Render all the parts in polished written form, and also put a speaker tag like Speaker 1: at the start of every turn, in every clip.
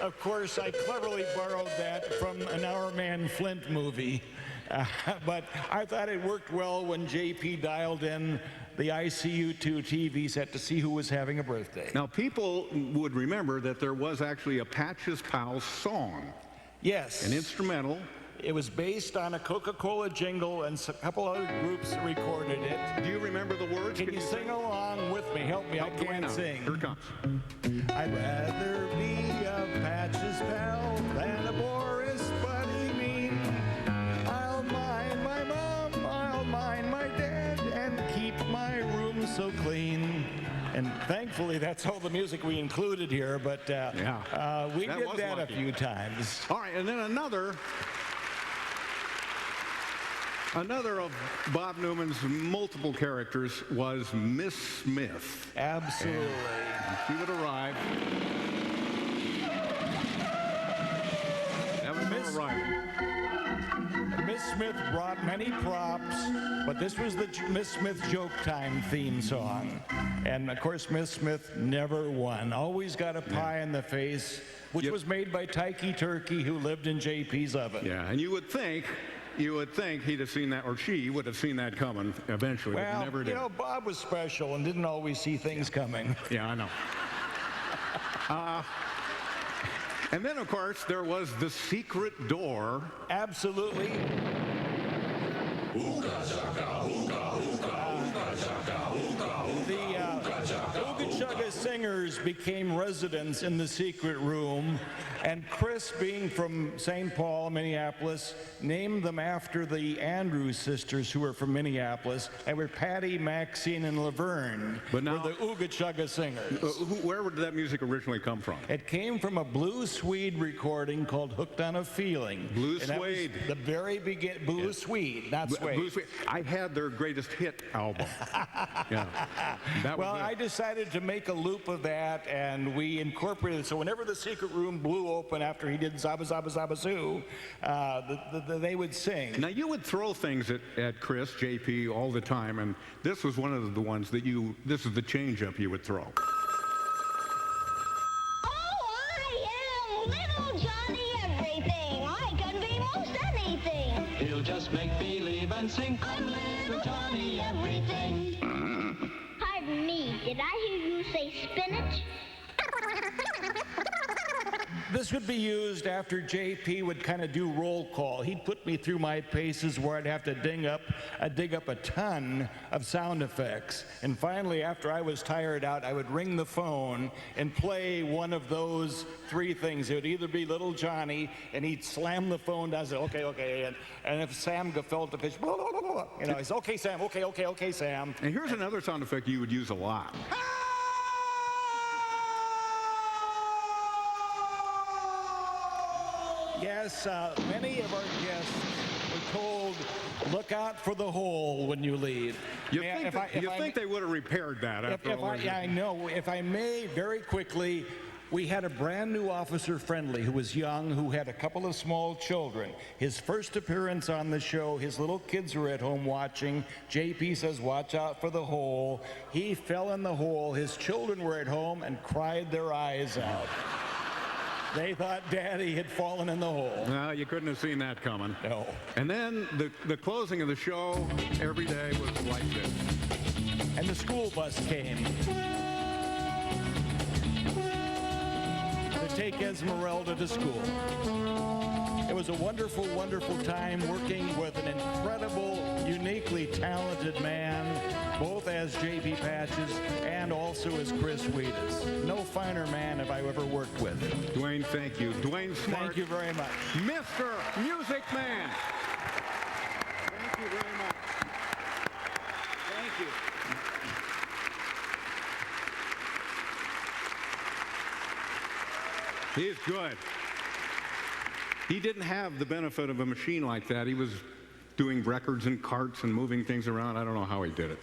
Speaker 1: of course, I cleverly borrowed that from an Our Man Flint movie. But I thought it worked well when JP dialed in the ICU2 TV set to see who was having a birthday.
Speaker 2: Now, people would remember that there was actually a Patches Pals song.
Speaker 1: Yes.
Speaker 2: An instrumental.
Speaker 1: It was based on a Coca-Cola jingle, and a couple other groups recorded it.
Speaker 2: Do you remember the words?
Speaker 1: Can you sing along with me? Help me, I can't sing.
Speaker 2: Here it comes.
Speaker 1: I'd rather be a Patches pal than a Boris buddy mean. I'll mind my mom, I'll mind my dad, and keep my room so clean. And thankfully, that's all the music we included here, but we did that a few times.
Speaker 2: All right, and then another of Bob Newman's multiple characters was Miss Smith.
Speaker 1: Absolutely.
Speaker 2: And she would arrive. That was her arrival.
Speaker 1: Miss Smith brought many props, but this was the Miss Smith Joke Time theme song. And of course, Miss Smith never won. Always got a pie in the face, which was made by Tyke Turkey, who lived in JP's oven.
Speaker 2: Yeah, and you would think he'd have seen that, or she would have seen that coming eventually, but never did.
Speaker 1: You know, Bob was special and didn't always see things coming.
Speaker 2: Yeah, I know. And then, of course, there was the secret door.
Speaker 1: Absolutely. The Ooga Chugga singers became residents in the secret room, and Chris, being from St. Paul, Minneapolis, named them after the Andrews sisters, who were from Minneapolis. They were Patty, Maxine, and Laverne, were the Ooga Chugga singers.
Speaker 2: Where did that music originally come from?
Speaker 1: It came from a Blue Swede recording called Hooked on a Feeling.
Speaker 2: Blue Swede.
Speaker 1: The very beginning, Blue Swede, not Suede.
Speaker 2: Blue Swede. I had their greatest hit album.
Speaker 1: Well, I decided to make a loop of that, and we incorporated it. So whenever the secret room blew open after he did Zaba Zaba Zaba Zoo, they would sing.
Speaker 2: Now, you would throw things at Chris, JP, all the time, and this was one of the ones that this is the change-up you would throw.
Speaker 3: Oh, I am Little Johnny Everything. I can be most anything.
Speaker 4: He'll just make believe and sing.
Speaker 3: I'm Little Johnny Everything. Pardon me, did I hear you say spinach?
Speaker 1: This would be used after JP would kind of do roll call. He'd put me through my paces where I'd have to dig up a ton of sound effects. And finally, after I was tired out, I would ring the phone and play one of those three things. It would either be Little Johnny, and he'd slam the phone down and say, okay. And if Sam gefilte fish, blah, blah, blah, blah, you know, he's, okay, Sam, okay, Sam.
Speaker 2: And here's another sound effect you would use a lot.
Speaker 1: Yes, many of our guests were told, look out for the hole when you leave.
Speaker 2: You think they would have repaired that after all?
Speaker 1: I know. If I may, very quickly, we had a brand new officer friendly who was young, who had a couple of small children. His first appearance on the show, his little kids were at home watching. JP says, watch out for the hole. He fell in the hole. His children were at home and cried their eyes out. They thought Daddy had fallen in the hole.
Speaker 2: No, you couldn't have seen that coming.
Speaker 1: No.
Speaker 2: And then the closing of the show every day was like this.
Speaker 1: And the school bus came to take Esmeralda to school. It was a wonderful, wonderful time working with an incredible, uniquely talented man, both as J.B. Patches and also as Chris Wedes. No finer man have I ever worked with.
Speaker 2: Dwayne, thank you. Dwayne Smart.
Speaker 1: Thank you very much.
Speaker 2: Mr. Music Man. Thank you very much. Thank you. He's good. He didn't have the benefit of a machine like that. He was doing records and carts and moving things around. I don't know how he did it.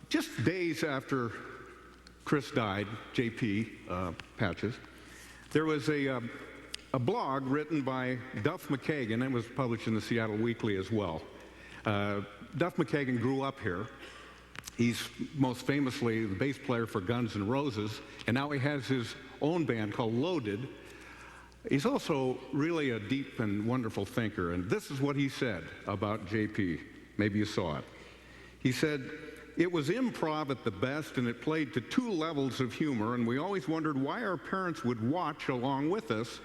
Speaker 2: Just days after Chris died, J.P. Patches, there was a blog written by Duff McKagan. It was published in the Seattle Weekly as well. Duff McKagan grew up here. He's most famously the bass player for Guns N' Roses, and now he has his own band called Loaded. He's also really a deep and wonderful thinker, and this is what he said about JP. Maybe you saw it. He said, "It was improv at the best, and it played to 2 levels of humor, and we always wondered why our parents would watch along with us,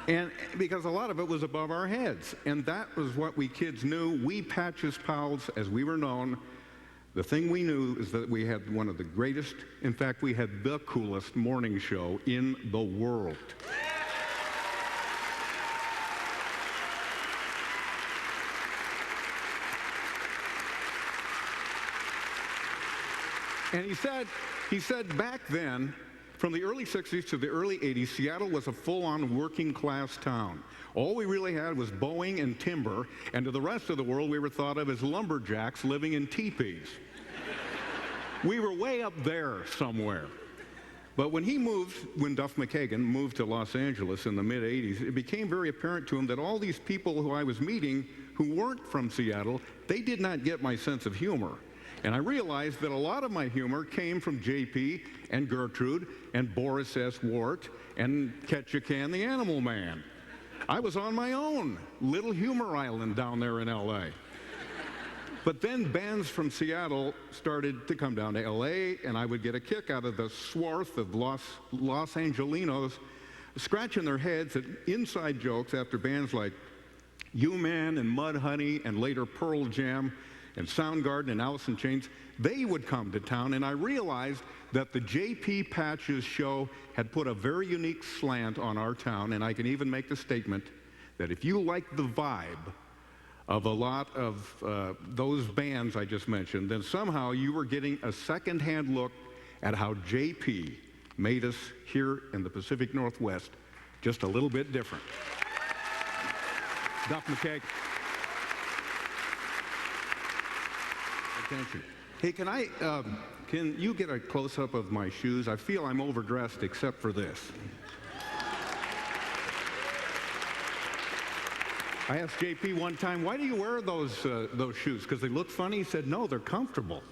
Speaker 2: and because a lot of it was above our heads. And that was what we kids knew. We Patches Pals, as we were known, the thing we knew is that we had one of the greatest, in fact, we had the coolest morning show in the world." And he said back then, from the early 60s to the early 80s, Seattle was a full-on working-class town. All we really had was Boeing and timber, and to the rest of the world, we were thought of as lumberjacks living in teepees. We were way up there somewhere. But when Duff McKagan moved to Los Angeles in the mid-'80s, it became very apparent to him that all these people who I was meeting who weren't from Seattle, they did not get my sense of humor. And I realized that a lot of my humor came from JP and Gertrude and Boris S. Wart and Ketchikan the Animal Man. I was on my own, little humor island down there in LA. But then bands from Seattle started to come down to LA, and I would get a kick out of the swath of Los Angelinos scratching their heads at inside jokes after bands like U-Man and Mudhoney and later Pearl Jam and Soundgarden and Alice in Chains, they would come to town, and I realized that the J.P. Patches show had put a very unique slant on our town, and I can even make the statement that if you like the vibe of a lot of those bands I just mentioned, then somehow you were getting a second-hand look at how JP made us here in the Pacific Northwest just a little bit different. Duff McKagan. Attention. Hey, can you get a close-up of my shoes? I feel I'm overdressed except for this. I asked JP one time, "Why do you wear those shoes? Because they look funny?" He said, "No, they're comfortable."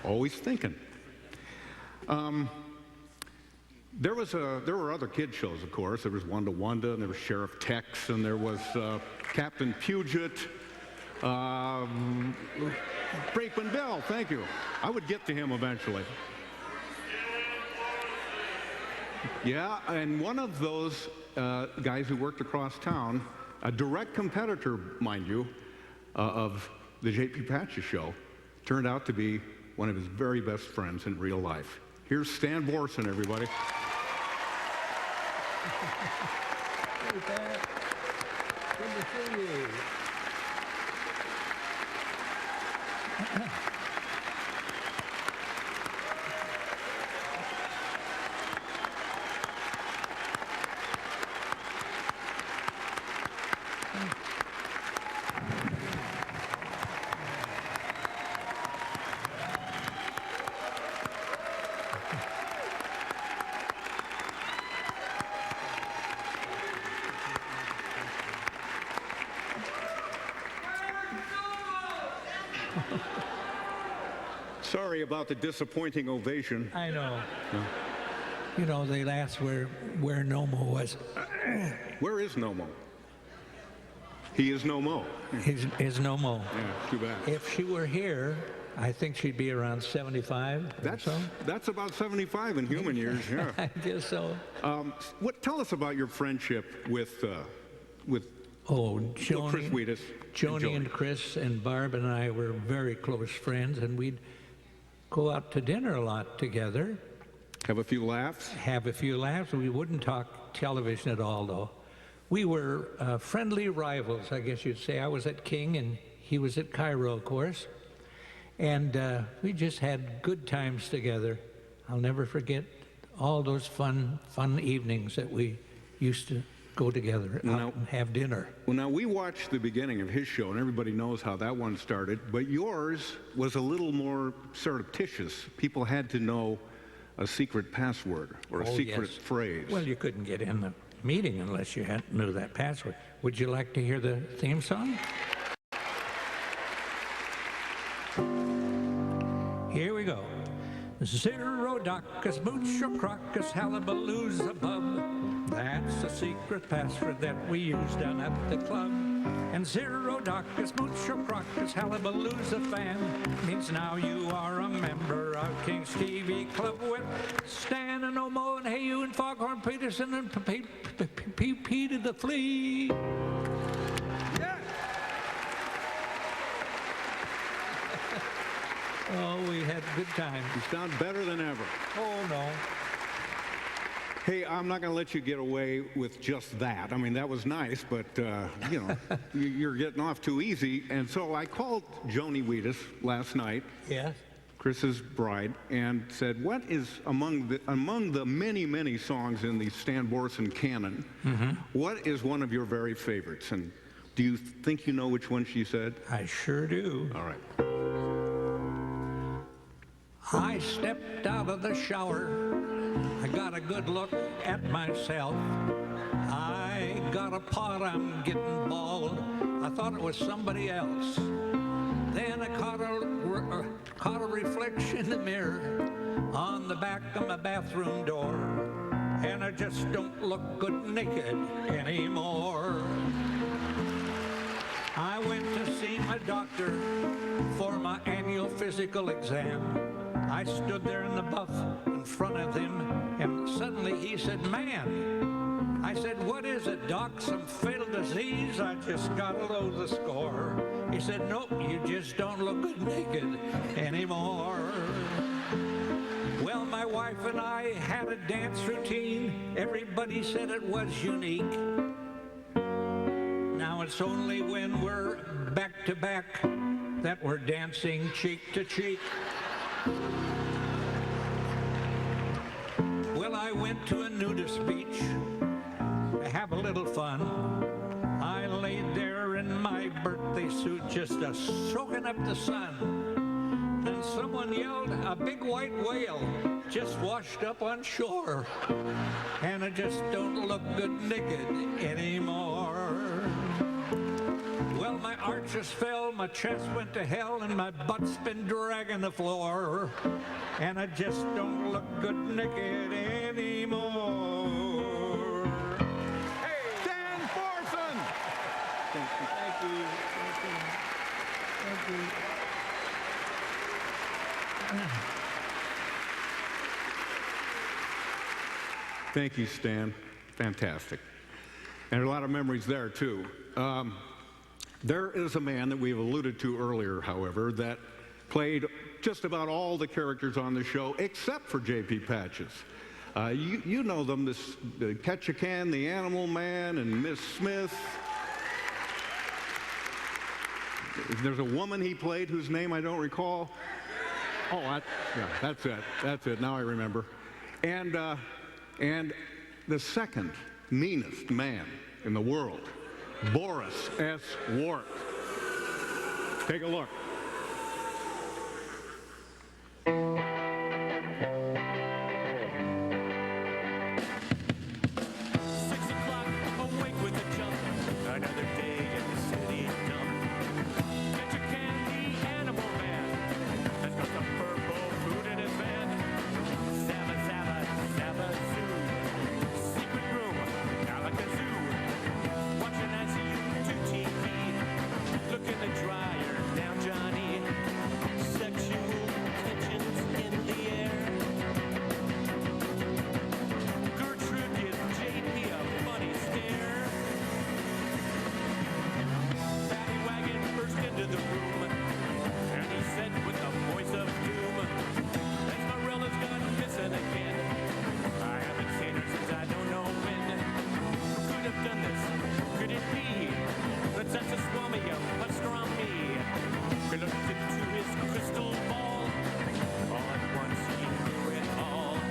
Speaker 2: Always thinking. There were other kid shows, of course. There was Wanda Wanda, and there was Sheriff Tex, and there was Captain Puget, Brakeman Bell. Thank you. I would get to him eventually. Yeah, and one of those guys who worked across town, a direct competitor, mind you, of the J.P. Patches show, turned out to be one of his very best friends in real life. Here's Stan Borson, everybody.
Speaker 5: Hey, Pat. Good to see you.
Speaker 2: Sorry about the disappointing ovation.
Speaker 5: I know. You know, they asked where Nomo was.
Speaker 2: Where is Nomo? He is Nomo.
Speaker 5: Is Nomo.
Speaker 2: Yeah, too bad.
Speaker 5: If she were here, I think she'd be around 75 or so.
Speaker 2: That's about 75 in human years, yeah.
Speaker 5: I guess so.
Speaker 2: Tell us about your friendship with
Speaker 5: Joni,
Speaker 2: Chris Wedes.
Speaker 5: Joni and Chris and Barb and I were very close friends, and we'd go out to dinner a lot together.
Speaker 2: Have a few laughs?
Speaker 5: Have a few laughs. We wouldn't talk television at all, though. We were friendly rivals, I guess you'd say. I was at King, and he was at KIRO, of course. And we just had good times together. I'll never forget all those fun evenings that we used to go together and have dinner.
Speaker 2: Well, now, we watched the beginning of his show, and everybody knows how that one started, but yours was a little more surreptitious. People had to know a secret password or a secret phrase.
Speaker 5: Well, you couldn't get in the meeting unless you knew that password. Would you like to hear the theme song? Here we go. Zerodocus, Moochocrocus, Hullabaloos above. That's a secret password that we use down at the club. And Zerodocus, Moochocrocus, Hullabaloos a fan means now you are a member of King Stevie Club with Stan and Omo and Hayu and Foghorn Peterson and Peter the Flea. Oh, we had a good time.
Speaker 2: You sound better than ever.
Speaker 5: Oh, no.
Speaker 2: Hey, I'm not going to let you get away with just that. I mean, that was nice, but, you know, you're getting off too easy. And so I called Joni Wedes last night,
Speaker 5: Yes?
Speaker 2: Chris's bride, and said, what is among the many, many songs in the Stan Borson canon, what is one of your very favorites? And do you think you know which one she said?
Speaker 5: I sure do.
Speaker 2: All right.
Speaker 5: I stepped out of the shower. I got a good look at myself. I got a pot, I'm getting bald. I thought it was somebody else. Then I caught a reflection in the mirror on the back of my bathroom door. And I just don't look good naked anymore. I went to see my doctor for my annual physical exam. I stood there in the buff in front of him, and suddenly he said, man. I said, what is it, Doc? Some fatal disease? I just got to know the score. He said, nope, you just don't look good naked anymore. Well, my wife and I had a dance routine. Everybody said it was unique. Now it's only when we're back to back that we're dancing cheek to cheek. Well, I went to a nudist beach to have a little fun. I laid there in my birthday suit just soaking up the sun. Then someone yelled, a big white whale just washed up on shore. And I just don't look good naked anymore. Well, my arches fell, my chest went to hell, and my butt's been dragging the floor. And I just don't look good naked anymore. Hey!
Speaker 2: Stan Borson!
Speaker 5: Thank you. Thank you. Thank you.
Speaker 2: Thank you, Stan. Fantastic. And a lot of memories there, too. There is a man that we've alluded to earlier, however, that played just about all the characters on the show, except for J.P. Patches. You know them, the Ketchikan, the Animal Man, and Miss Smith. There's a woman he played whose name I don't recall. Oh, yeah, that's it. That's it. Now I remember. And the second meanest man in the world, Boris S. Wart. Take a look.